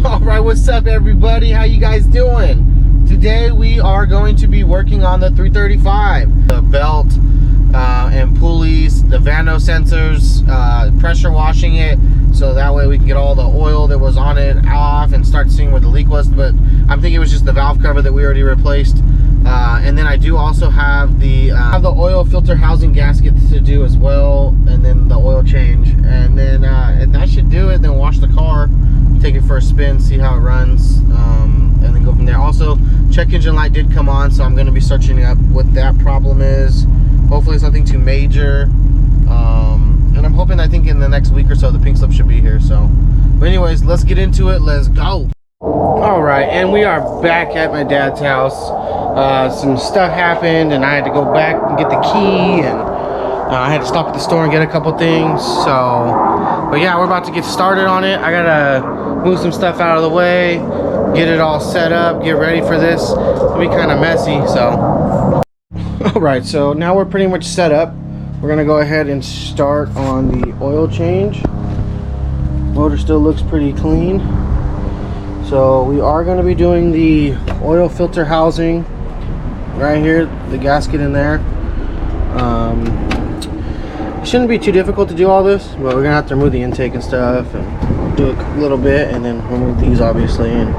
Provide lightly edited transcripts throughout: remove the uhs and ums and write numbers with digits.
All right, what's up everybody? How you guys doing? Today we are going to be working on the 335. The belt and pulleys, the vanos sensors, pressure washing it, so that way we can get all the oil that was on it off and start seeing where the leak was. But I'm thinking it was just the valve cover that we already replaced. And then I do also have the oil filter housing gasket to do as well, and then the oil change, and then that should do it. Then wash the car, take it for a spin, see how it runs, and then go from there. Also, check engine light did come on, so I'm going to be searching up what that problem is. Hopefully it's nothing too major, and I'm hoping, I think in the next week or so the pink slip should be here. So but anyways, let's get into it. Let's go. All right, and we are back at my dad's house. Some stuff happened and I had to go back and get the key, and I had to stop at the store and get a couple things. So but yeah, we're about to get started on it. I gotta move some stuff out of the way, get it all set up, get ready for this. It'll be kind of messy. So all right, so now we're pretty much set up. We're gonna go ahead and start on the oil change. Motor still looks pretty clean. So we are going to be doing the oil filter housing right here, the gasket in there. It shouldn't be too difficult to do all this, but we're gonna have to remove the intake and stuff and do a little bit, and then remove these obviously, and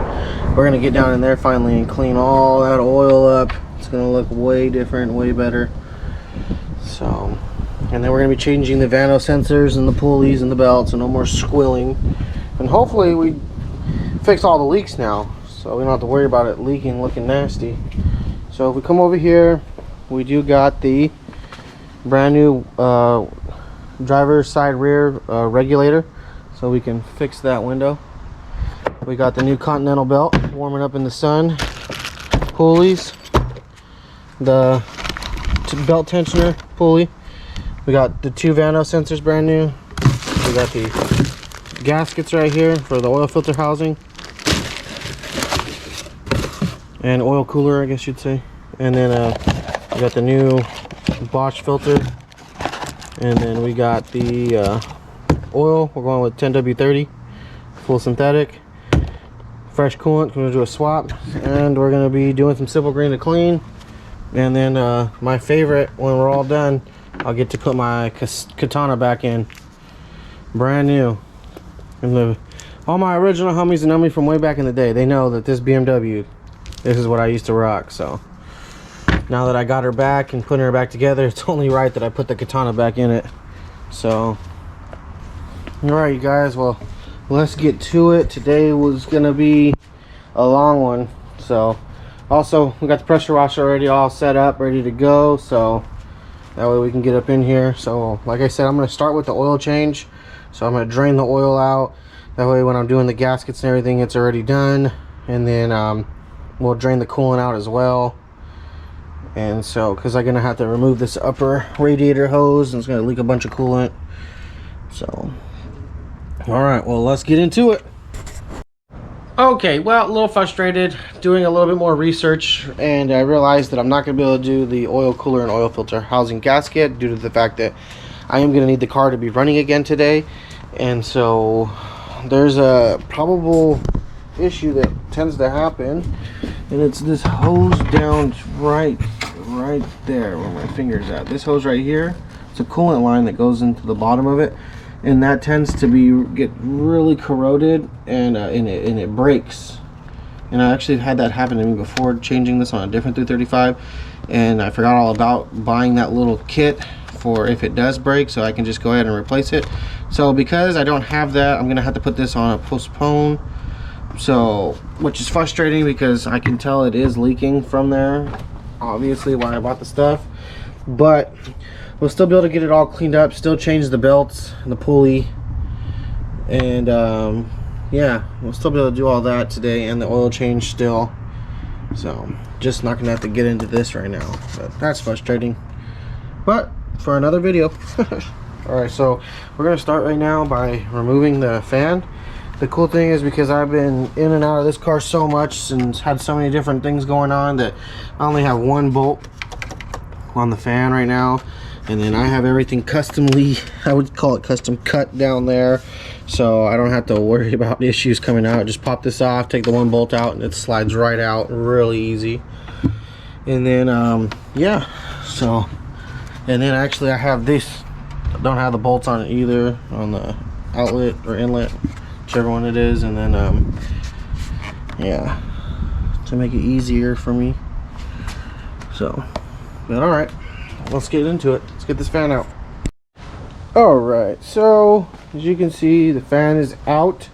we're gonna get down in there finally and clean all that oil up. It's gonna look way different, way better. So, and then we're gonna be changing the vanos sensors and the pulleys and the belts, and no more squilling, and hopefully we fix all the leaks now, so we don't have to worry about it leaking, looking nasty. So if we come over here, we do got the brand new driver's side rear regulator, so we can fix that window. We got the new Continental belt warming up in the sun, pulleys, the belt tensioner pulley. We got the two vanos sensors brand new. We got the gaskets right here for the oil filter housing and oil cooler, I guess you'd say. And then we got the new Bosch filter, and then we got the oil. We're going with 10W30 full synthetic, fresh coolant. We're gonna do a swap, and we're gonna be doing some simple green to clean. And then my favorite, when we're all done, I'll get to put my katana back in, brand new. And all my original homies that know me from way back in the day, they know that this BMW, this is what I used to rock. So now that I got her back and putting her back together, it's only right that I put the katana back in it. So all right, you guys, well, let's get to it. Today was gonna be a long one. So also, we got the pressure washer already all set up, ready to go, so that way we can get up in here. So like I said, I'm gonna start with the oil change. So I'm gonna drain the oil out, that way when I'm doing the gaskets and everything, it's already done. And then we'll drain the coolant out as well. And so, because I'm gonna have to remove this upper radiator hose, and it's gonna leak a bunch of coolant. So all right, well, let's get into it. Okay, well, a little frustrated doing a little bit more research, and I realized that I'm not gonna be able to do the oil cooler and oil filter housing gasket due to the fact that I am gonna need the car to be running again today. And so there's a probable issue that tends to happen, and it's this hose down right there where my finger's at. This hose right here, it's a coolant line that goes into the bottom of it, and that tends to get really corroded, and it breaks. And I actually had that happen to me before changing this on a different 335, and I forgot all about buying that little kit for if it does break, so I can just go ahead and replace it. So because I don't have that, I'm gonna have to put this on a postpone, so which is frustrating because I can tell it is leaking from there, obviously, why I bought the stuff. But we'll still be able to get it all cleaned up, still change the belts and the pulley, and yeah, we'll still be able to do all that today, and the oil change still. So just not gonna have to get into this right now, but that's frustrating, but for another video. All right, so we're gonna start right now by removing the fan. The cool thing is, because I've been in and out of this car so much and had so many different things going on, that I only have one bolt on the fan right now, And then I have everything customly, I would call it custom cut down there, so I don't have to worry about issues coming out. Just pop this off, take the one bolt out, and it slides right out really easy. And then yeah, so, and then actually I have this, I don't have the bolts on it either, on the outlet or inlet, whichever one it is. And then yeah, to make it easier for me. So, but all right, let's get into it. Let's get this fan out. All right, so as you can see, the fan is out,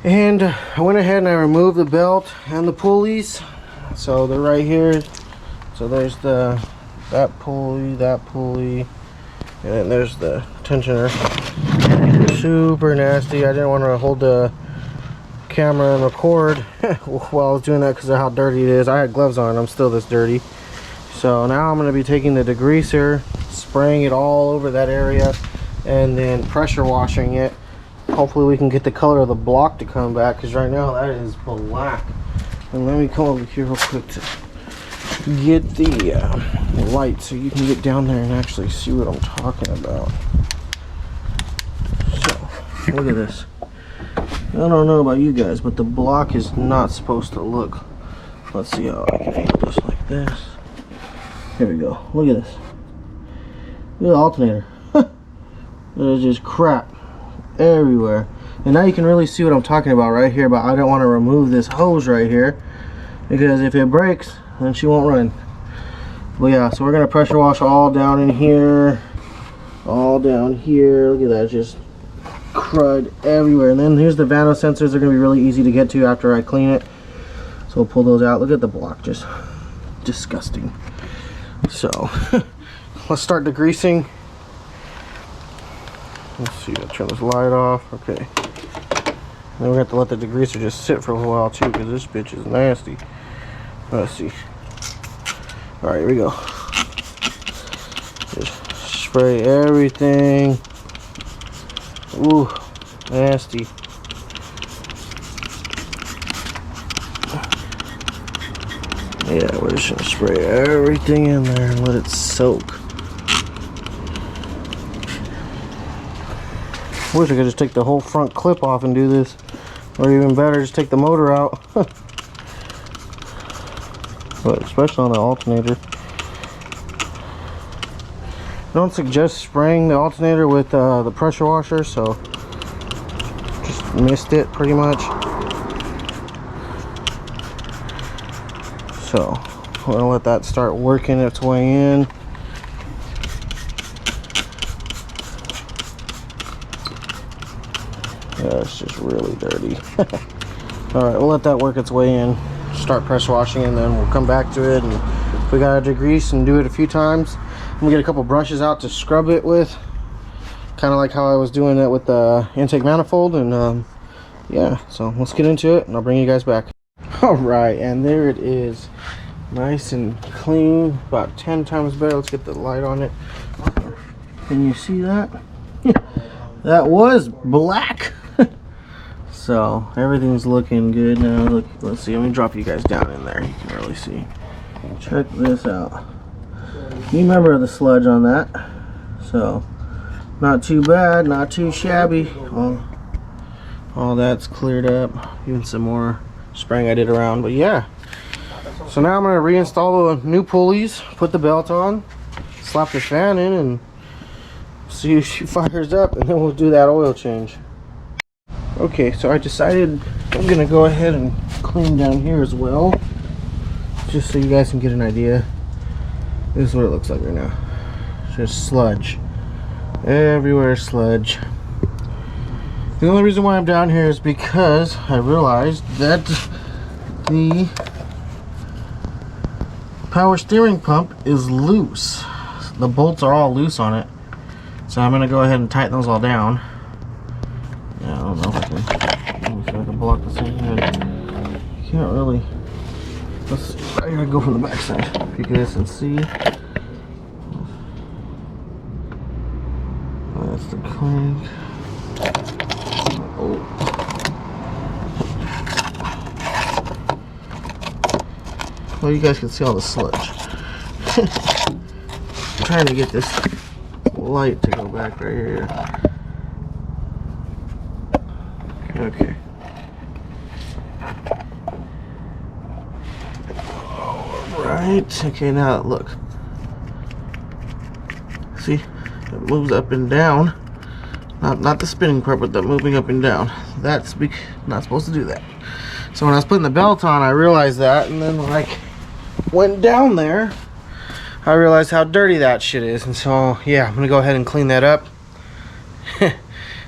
and I went ahead and I removed the belt and the pulleys. So they're right here. So there's that pulley, and then there's the tensioner. Super nasty. I didn't want to hold the camera and record while I was doing that because of how dirty it is. I had gloves on, I'm still this dirty. So now I'm going to be taking the degreaser, spraying it all over that area, and then pressure washing it. Hopefully we can get the color of the block to come back, because right now that is black. And let me come over here real quick to get the light so you can get down there and actually see what I'm talking about. So look at this. I don't know about you guys, but the block is not supposed to look. Let's see how I can angle this like this. Here we go. Look at this. Look at the alternator. There's just crap everywhere. And now you can really see what I'm talking about right here, but I don't want to remove this hose right here, because if it breaks, then she won't run. But yeah, so we're going to pressure wash all down in here. All down here. Look at that. Just crud everywhere. And then here's the vanos sensors. They're going to be really easy to get to after I clean it. So we'll pull those out. Look at the block, just disgusting. So let's start degreasing. Let's see, I'll turn this light off. Okay. Then we have to let the degreaser just sit for a little while too, because this bitch is nasty. Let's see. Alright, here we go. Just spray everything. Ooh, nasty. Yeah, we're just gonna spray everything in there and let it soak. I wish I could just take the whole front clip off and do this, or even better, just take the motor out. But especially on the alternator, I don't suggest spraying the alternator with the pressure washer, so just missed it pretty much. So we're gonna let that start working its way in. Yeah, it's just really dirty. Alright, we'll let that work its way in. Start pressure washing, and then we'll come back to it. And if we gotta degrease and do it a few times, we'll get a couple brushes out to scrub it with. Kind of like how I was doing it with the intake manifold. And yeah, so let's get into it and I'll bring you guys back. Alright, and there it is. Nice and clean. About 10 times better. Let's get the light on it. Can you see that? That was black. So everything's looking good now. Look, let's see. Let me drop you guys down in there. You can really see. Check this out. You remember the sludge on that? So not too bad, not too shabby. All that's cleared up. Even some more spraying I did around. But yeah. So now I'm gonna reinstall the new pulleys, put the belt on, slap the fan in, and see if she fires up, and then we'll do that oil change. Okay, so I decided I'm gonna go ahead and clean down here as well, just so you guys can get an idea. This is what it looks like right now. Just sludge everywhere, sludge. The only reason why I'm down here is because I realized that the power steering pump is loose. The bolts are all loose on it, so I'm gonna go ahead and tighten those all down. Yeah, I don't know if I can. Let me see if I can block this in here. Can't really. I gotta go from the back side. If you guys can see. That's the crank. Oh. Well, you guys can see all the sludge. trying to get this light to go back right here. Okay. Alright, okay, now look. See, it moves up and down. Not the spinning part, but the moving up and down. That's not supposed to do that. So when I was putting the belt on, I realized that, and then when I went down there, I realized how dirty that shit is. And so yeah, I'm gonna go ahead and clean that up.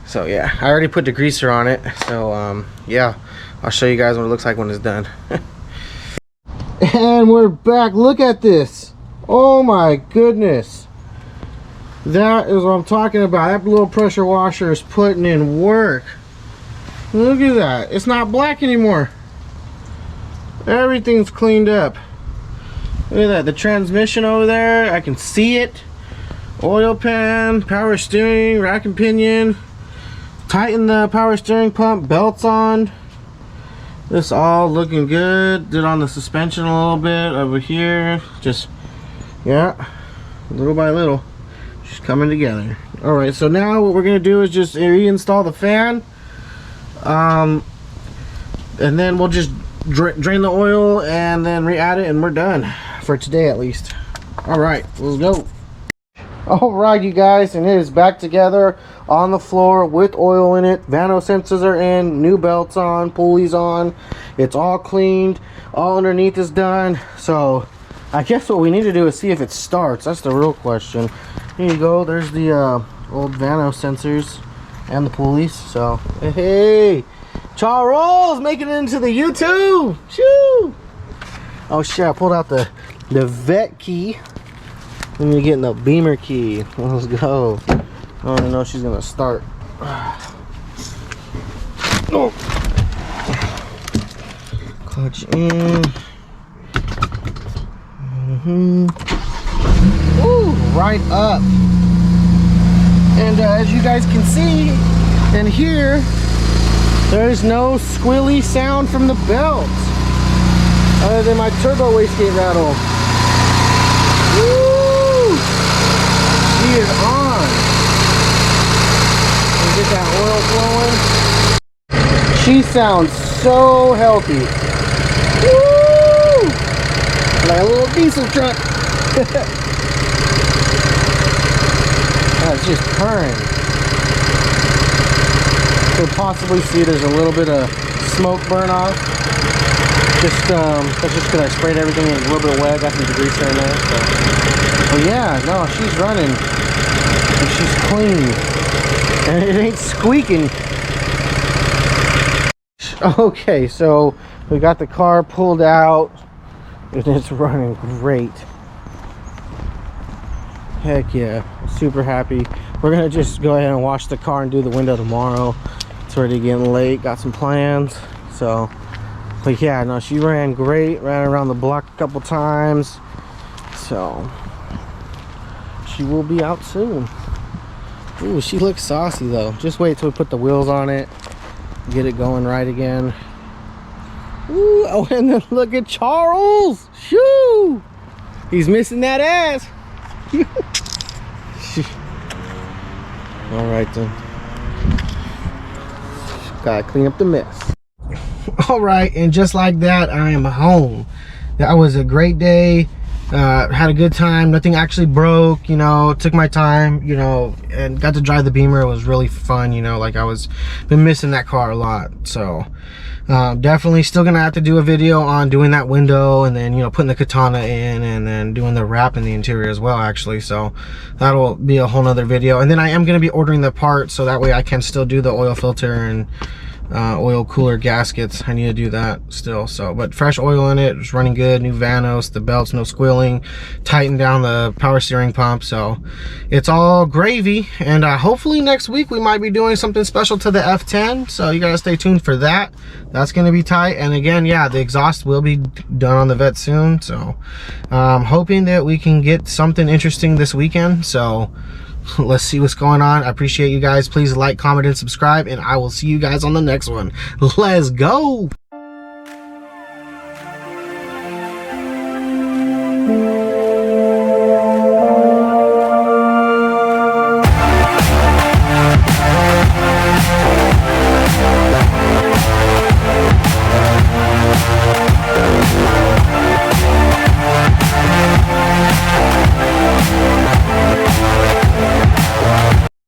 So yeah, I already put degreaser on it. So yeah, I'll show you guys what it looks like when it's done. And we're back. Look at this. Oh my goodness. That is what I'm talking about. That little pressure washer is putting in work. Look at that. It's not black anymore. Everything's cleaned up. Look at that. The transmission over there, I can see it. Oil pan, power steering, rack and pinion. Tighten the power steering pump, belts on. This all looking good. Did on the suspension a little bit over here. Just, yeah, little by little. Just coming together. Alright, so now what we're going to do is just reinstall the fan. And then we'll just drain the oil and then re-add it, and we're done. For today at least. Alright, let's go. Alright, you guys, and it is back together on the floor with oil in it. Vanos sensors are in, new belts on, pulleys on. It's all cleaned. All underneath is done. So I guess what we need to do is see if it starts. That's the real question. Here you go. There's the old Vanos sensors and the pulleys. So hey, Charles making it into the YouTube. Shoo! Oh shit! I pulled out the vet key. Let me get in the beamer key. Let's go. I don't even know if she's gonna start. Oh. Clutch in. Ooh, right up. And as you guys can see and hear, there's no squilly sound from the belt other than my turbo wastegate rattle. Woo! She is on. Let's get that oil flowing. She sounds so healthy. Woo! Like a little diesel truck. It's just purring. Could possibly see there's a little bit of smoke burn off. Just that's just because I sprayed everything in a little bit of wet, got some degreaser in there. So. But yeah, no, she's running and she's clean and it ain't squeaking. Okay, so we got the car pulled out and it's running great. Heck yeah, super happy. We're gonna just go ahead and wash the car and do the window tomorrow. It's already getting late, got some plans. So, but yeah, no, she ran great, ran around the block a couple times. So, she will be out soon. Ooh, she looks saucy though. Just wait till we put the wheels on it, get it going right again. Ooh, oh, and then look at Charles. Shoo! He's missing that ass. All right then. Gotta clean up the mess. All right, and just like that, I am home. That was a great day. Had a good time. Nothing actually broke, you know. Took my time, you know, and got to drive the Beamer. It was really fun, you know. Like I was been missing that car a lot. So definitely still gonna have to do a video on doing that window, and then, you know, putting the katana in, and then doing the wrap in the interior as well, actually. So that'll be a whole nother video. And then I am gonna be ordering the parts, so that way I can still do the oil filter and oil cooler gaskets. I need to do that still. So, but fresh oil in it, it's running good. New Vanos, the belts, no squilling, tightened down the power steering pump. So it's all gravy. And hopefully next week we might be doing something special to the F10, so you gotta stay tuned for that. That's gonna be tight. And again, yeah, the exhaust will be done on the vet soon. So hoping that we can get something interesting this weekend. So let's see what's going on. I appreciate you guys. Please like, comment, and subscribe, and I will see you guys on the next one. Let's go.